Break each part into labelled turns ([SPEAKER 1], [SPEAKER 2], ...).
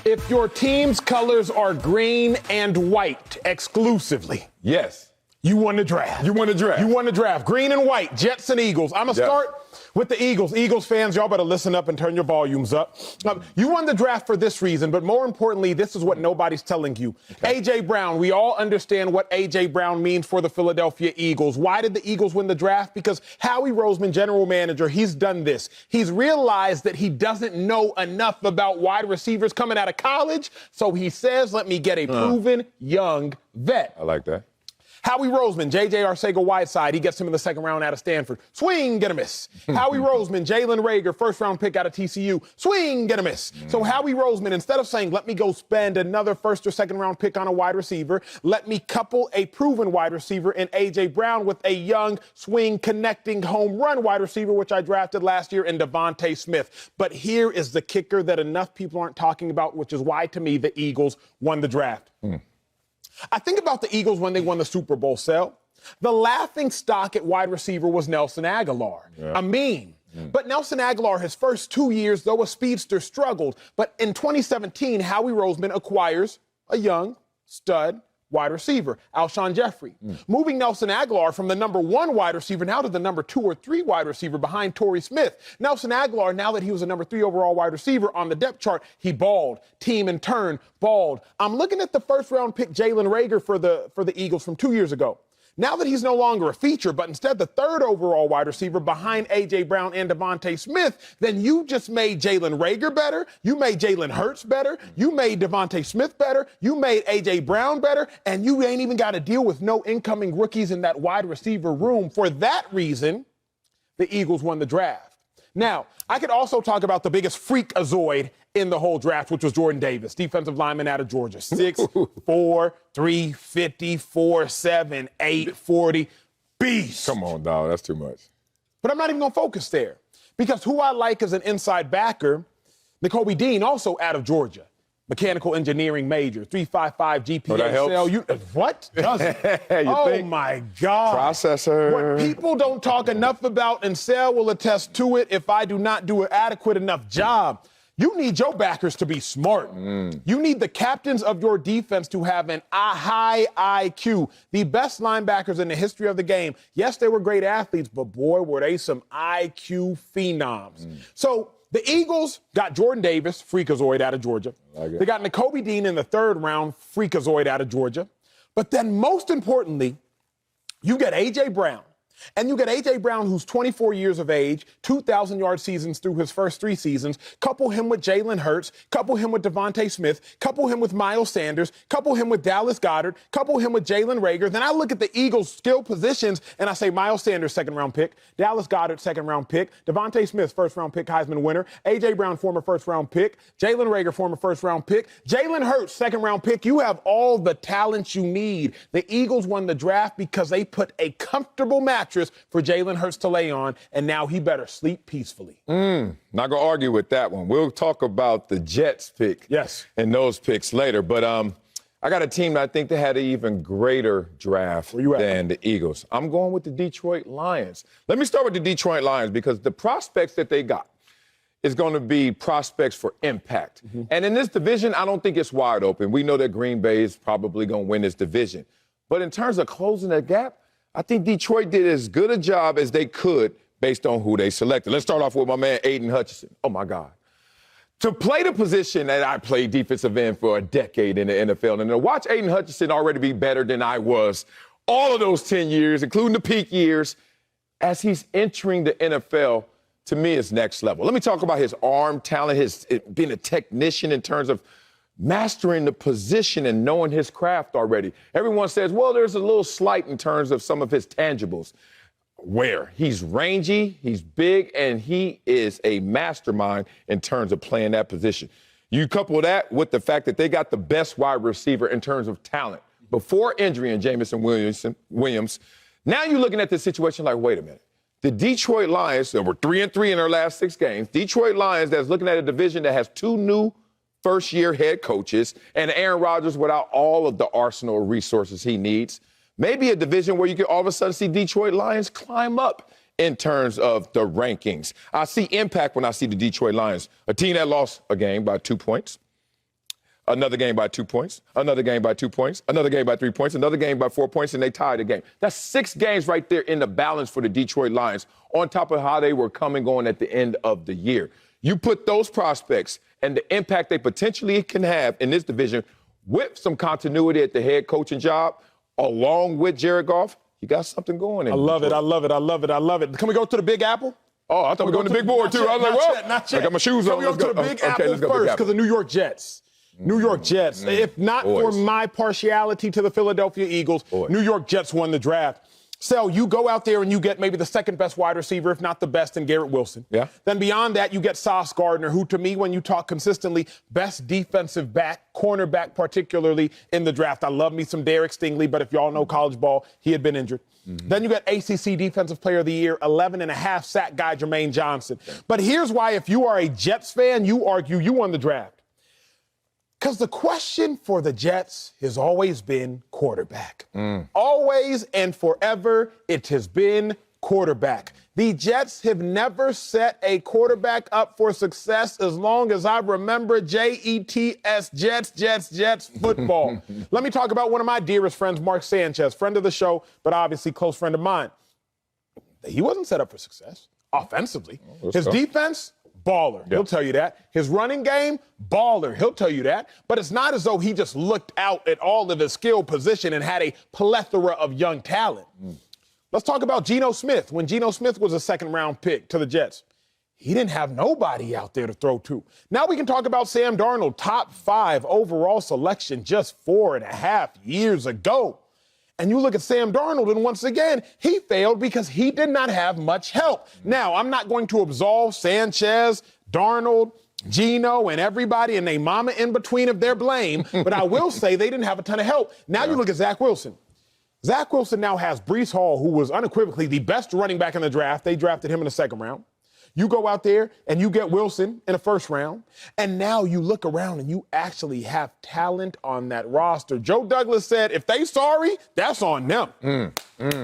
[SPEAKER 1] If your team's colors are green and white exclusively.
[SPEAKER 2] Yes.
[SPEAKER 1] You won the draft.
[SPEAKER 2] You won the draft.
[SPEAKER 1] You won the draft. Green and white, Jets and Eagles. I'm going to start with the Eagles. Eagles fans, y'all better listen up and turn your volumes up. You won the draft for this reason, but more importantly, this is what nobody's telling you. Okay. A.J. Brown, we all understand what A.J. Brown means for the Philadelphia Eagles. Why did the Eagles win the draft? Because Howie Roseman, general manager, he's done this. He's realized that he doesn't know enough about wide receivers coming out of college, so he says, let me get a proven young vet.
[SPEAKER 2] I like that.
[SPEAKER 1] Howie Roseman, J.J. Arcega-Whiteside, he gets him in the second round out of Stanford. Swing, get a miss. Howie Roseman, Jalen Reagor, first-round pick out of TCU. Swing, get a miss. So Howie Roseman, instead of saying, let me go spend another first- or second-round pick on a wide receiver, let me couple a proven wide receiver in A.J. Brown with a young, swing-connecting home run wide receiver, which I drafted last year in Devontae Smith. But here is the kicker that enough people aren't talking about, which is why, to me, the Eagles won the draft. I think about the Eagles when they won the Super Bowl, Sel. The laughing stock at wide receiver was Nelson Aguilar. A meme. But Nelson Aguilar, his first 2 years, though a speedster, struggled. But in 2017, Howie Roseman acquires a young stud wide receiver, Alshon Jeffrey, moving Nelson Aguilar from the number 1 wide receiver now to the number 2 or 3 wide receiver behind Torrey Smith. Nelson Aguilar, now that he was a number 3 overall wide receiver on the depth chart, he balled. Team in turn balled. I'm looking at the first-round pick Jalen Reagor for the Eagles from 2 years ago. Now that he's no longer a feature, but instead the 3rd overall wide receiver behind A.J. Brown and Devontae Smith, then you just made Jalen Reagor better. You made Jalen Hurts better. You made Devontae Smith better. You made A.J. Brown better. And you ain't even got to deal with no incoming rookies in that wide receiver room. For that reason, the Eagles won the draft. Now, I could also talk about the biggest freakazoid in the whole draft, which was Jordan Davis, defensive lineman out of Georgia. 6'4", 350, 4'7", 840. Beast.
[SPEAKER 2] Come on, dog. That's too much.
[SPEAKER 1] But I'm not even going to focus there. Because who I like as an inside backer, Nakobe Dean, also out of Georgia. Mechanical engineering major, 355 GPA.
[SPEAKER 2] Oh, that helps.
[SPEAKER 1] What does it?
[SPEAKER 2] think?
[SPEAKER 1] My God.
[SPEAKER 2] Processor.
[SPEAKER 1] What people don't talk enough about, and Sal will attest to it if I do not do an adequate enough job. You need your backers to be smart. You need the captains of your defense to have a high IQ. The best linebackers in the history of the game. Yes, they were great athletes, but boy, were they some IQ phenoms. So the Eagles got Jordan Davis, freakazoid out of Georgia. They got Nakobe Dean in the 3rd round, freakazoid out of Georgia. But then most importantly, you get A.J. Brown. And you get A.J. Brown, who's 24 years of age, 2,000-yard seasons through his first 3 seasons. Couple him with Jalen Hurts. Couple him with Devontae Smith. Couple him with Miles Sanders. Couple him with Dallas Goedert. Couple him with Jalen Reagor. Then I look at the Eagles' skill positions, and I say Miles Sanders, 2nd-round pick. Dallas Goedert, 2nd-round pick. Devontae Smith, 1st-round pick, Heisman winner. A.J. Brown, former 1st-round pick. Jalen Reagor, former 1st-round pick. Jalen Hurts, 2nd-round pick. You have all the talent you need. The Eagles won the draft because they put a comfortable mattress for Jalen Hurts to lay on, and now he better sleep peacefully.
[SPEAKER 2] Not going to argue with that one. We'll talk about the Jets pick and those picks later. But I got a team that I think they had an even greater draft than the Eagles. I'm going with the Detroit Lions. Let me start with the Detroit Lions because the prospects that they got is going to be prospects for impact. And in this division, I don't think it's wide open. We know that Green Bay is probably going to win this division. But in terms of closing the gap, I think Detroit did as good a job as they could based on who they selected. Let's start off with my man, Aiden Hutchinson. Oh, my God. To play the position that I played defensive end for a decade in the NFL, and to watch Aiden Hutchinson already be better than I was all of those 10 years, including the peak years, as he's entering the NFL, to me, is next level. Let me talk about his arm talent, his being a technician in terms of mastering the position and knowing his craft already. Everyone says, well, there's a little slight in terms of some of his tangibles. Where? He's rangy, he's big, and he is a mastermind in terms of playing that position. You couple that with the fact that they got the best wide receiver in terms of talent before injury in Jamison Williams. Now you're looking at this situation like, wait a minute. The Detroit Lions, that were 3-3 in their last 6 games, Detroit Lions that's looking at a division that has 2 new first-year head coaches, and Aaron Rodgers without all of the arsenal of resources he needs. Maybe a division where you can all of a sudden see Detroit Lions climb up in terms of the rankings. I see impact when I see the Detroit Lions, a team that lost a game by 2 points, Another game by 2 points, another game by 2 points, another game by 3 points, another game by 4 points, and they tied the game. That's 6 games right there in the balance for the Detroit Lions, on top of how they were coming on at the end of the year. You put those prospects and the impact they potentially can have in this division with some continuity at the head coaching job, along with Jared Goff, you got something going.
[SPEAKER 1] I love it. I love it. I love it. I love it. Can we go to the Big Apple?
[SPEAKER 2] Oh, I thought we were going to the big board, too. I was like, well, I got my shoes on.
[SPEAKER 1] Can we go to the Big Apple first because the New York Jets. New York Jets. If not for my partiality to the Philadelphia Eagles, New York Jets won the draft. So you go out there and you get maybe the second best wide receiver, if not the best, in Garrett Wilson.
[SPEAKER 2] Yeah.
[SPEAKER 1] Then beyond that, you get Sauce Gardner, who to me, when you talk consistently, best defensive back, cornerback particularly in the draft. I love me some Derek Stingley, but if y'all know college ball, he had been injured. Then you got ACC Defensive Player of the Year, 11.5 sack guy Jermaine Johnson. But here's why, if you are a Jets fan, you argue you won the draft. Because the question for the Jets has always been quarterback. Always and forever, it has been quarterback. The Jets have never set a quarterback up for success as long as I remember Jets, Jets football. Let me talk about one of my dearest friends, Mark Sanchez, friend of the show, but obviously close friend of mine. He wasn't set up for success offensively. His defense, baller. He'll tell you that. His running game, baller. He'll tell you that. But it's not as though he just looked out at all of his skill position and had a plethora of young talent. Let's talk about Geno Smith. When Geno Smith was a second-round pick to the Jets, he didn't have nobody out there to throw to. Now we can talk about Sam Darnold, top 5 overall selection just 4.5 years ago. And you look at Sam Darnold, and once again, he failed because he did not have much help. Now, I'm not going to absolve Sanchez, Darnold, Geno, and everybody and their mama in between of their blame, but I will say they didn't have a ton of help. Now you look at Zach Wilson. Zach Wilson now has Breece Hall, who was unequivocally the best running back in the draft. They drafted him in the second round. You go out there and you get Wilson in the first round, and now you look around and you actually have talent on that roster. Joe Douglas said, if they sorry, that's on them.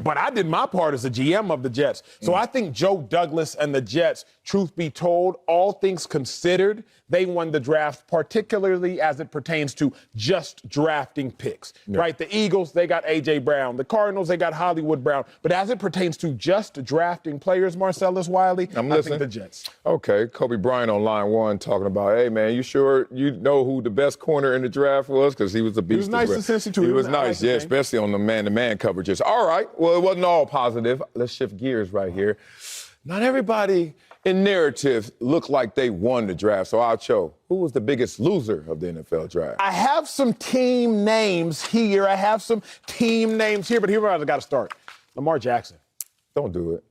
[SPEAKER 1] But I did my part as the GM of the Jets. So I think Joe Douglas and the Jets, truth be told, all things considered, they won the draft, particularly as it pertains to just drafting picks, right? The Eagles, they got A.J. Brown. The Cardinals, they got Hollywood Brown. But as it pertains to just drafting players, Marcellus, Wiley, I think the Jets.
[SPEAKER 2] Okay, Kobe Bryant on line 1 talking about, hey, man, you sure you know who the best corner in the draft was? Because he was a beast.
[SPEAKER 1] He was nice and sensitive.
[SPEAKER 2] He was nice, yeah, especially on the man-to-man coverages. All right, well, it wasn't all positive. Let's shift gears right here. Not everybody in narrative looked like they won the draft. So, Acho, who was the biggest loser of the NFL draft?
[SPEAKER 1] I have some team names here. But here's where I got to start. Lamar Jackson.
[SPEAKER 2] Don't do it.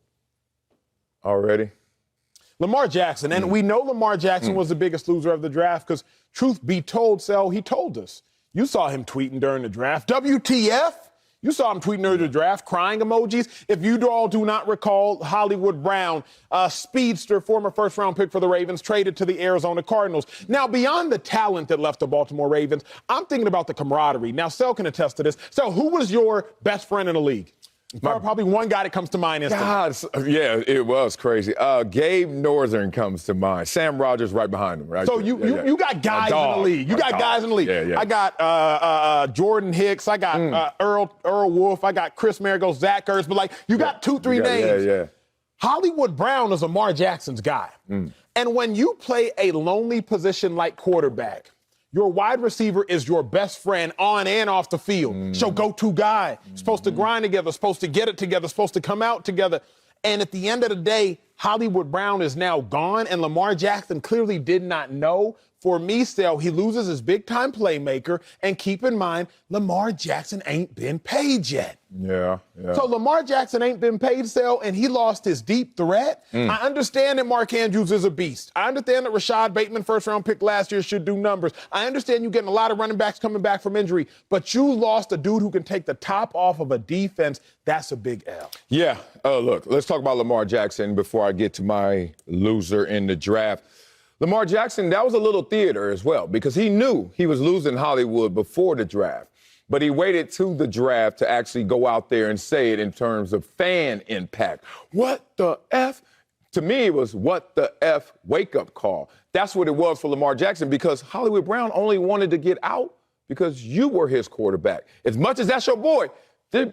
[SPEAKER 2] Already?
[SPEAKER 1] Lamar Jackson. And we know Lamar Jackson was the biggest loser of the draft because, truth be told, Sel, he told us. You saw him tweeting during the draft. WTF? You saw him tweeting during the draft, crying emojis. If you all do not recall, Hollywood Brown, speedster, former first-round pick for the Ravens, traded to the Arizona Cardinals. Now, beyond the talent that left the Baltimore Ravens, I'm thinking about the camaraderie. Now, Sel can attest to this. Sel, who was your best friend in the league? Probably one guy that comes to mind instantly.
[SPEAKER 2] God, yeah, it was crazy. Gabe Northern comes to mind. Sam Rogers right behind him, right?
[SPEAKER 1] So you got guys in the league. You got guys in the league.
[SPEAKER 2] Yeah.
[SPEAKER 1] I got Jordan Hicks. I got Earl Wolf. I got Chris Marigold, Zach Ertz. But, you got 2-3 names.
[SPEAKER 2] Yeah.
[SPEAKER 1] Hollywood Brown is Lamar Jackson's guy. And when you play a lonely position like quarterback, your wide receiver is your best friend on and off the field. So go-to guy. Supposed to grind together, supposed to get it together, supposed to come out together. And at the end of the day, Hollywood Brown is now gone, and Lamar Jackson clearly did not know. For me, still, he loses his big-time playmaker, and keep in mind, Lamar Jackson ain't been paid yet.
[SPEAKER 2] Yeah.
[SPEAKER 1] So Lamar Jackson ain't been paid, Sel, and he lost his deep threat. I understand that Mark Andrews is a beast. I understand that Rashad Bateman, first-round pick last year, should do numbers. I understand you getting a lot of running backs coming back from injury, but you lost a dude who can take the top off of a defense. That's a big L.
[SPEAKER 2] Yeah. Look, let's talk about Lamar Jackson before I get to my loser in the draft. Lamar Jackson, that was a little theater as well because he knew he was losing Hollywood before the draft. But he waited to the draft to actually go out there and say it in terms of fan impact. What the F? To me, it was what the F wake-up call. that's what it was for Lamar Jackson, because Hollywood Brown only wanted to get out because you were his quarterback. As much as that's your boy,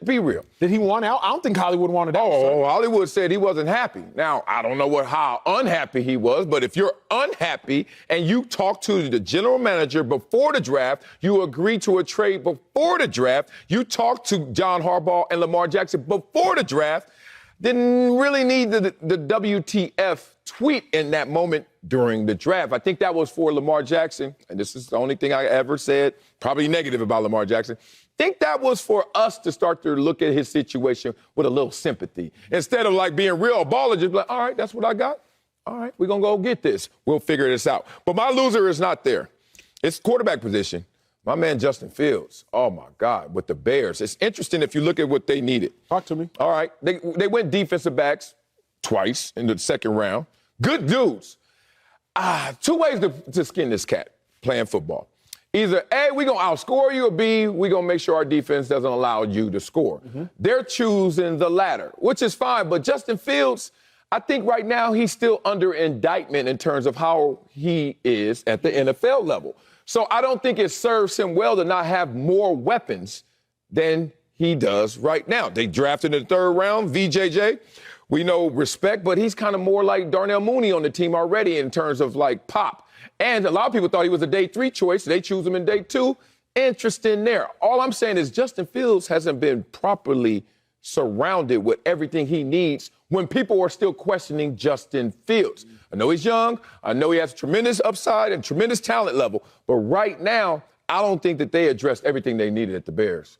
[SPEAKER 2] be real.
[SPEAKER 1] Did he want out? I don't think Hollywood wanted out.
[SPEAKER 2] Oh, Hollywood said he wasn't happy. Now, I don't know how unhappy he was, but if you're unhappy and you talk to the general manager before the draft, you agree to a trade before the draft, you talk to John Harbaugh and Lamar Jackson before the draft, didn't really need the WTF tweet in that moment during the draft. I think that was for Lamar Jackson, and this is the only thing I ever said, probably negative about Lamar Jackson. I think that was for us to start to look at his situation with a little sympathy. Instead of like being real baller, just like, all right, that's what I got. All right, we're going to go get this. We'll figure this out. But my loser is not there. It's quarterback position. My man Justin Fields, oh, my God, with the Bears. It's interesting if you look at what they needed.
[SPEAKER 1] Talk to me.
[SPEAKER 2] All right, they went defensive backs twice in the second round. Good dudes. Two ways to skin this cat playing football. Either A, we're going to outscore you, or B, we're going to make sure our defense doesn't allow you to score. Mm-hmm. They're choosing the latter, which is fine. But Justin Fields, I think right now he's still under indictment in terms of how he is at the NFL level. So I don't think it serves him well to not have more weapons than he does right now. They drafted in the third round, VJJ. We know respect, but he's kind of more like Darnell Mooney on the team already in terms of like pop. And a lot of people thought he was a day 3 choice. They choose him in day 2. Interesting there. All I'm saying is Justin Fields hasn't been properly surrounded with everything he needs when people are still questioning Justin Fields. I know he's young. I know he has tremendous upside and tremendous talent level. But right now, I don't think that they addressed everything they needed at the Bears.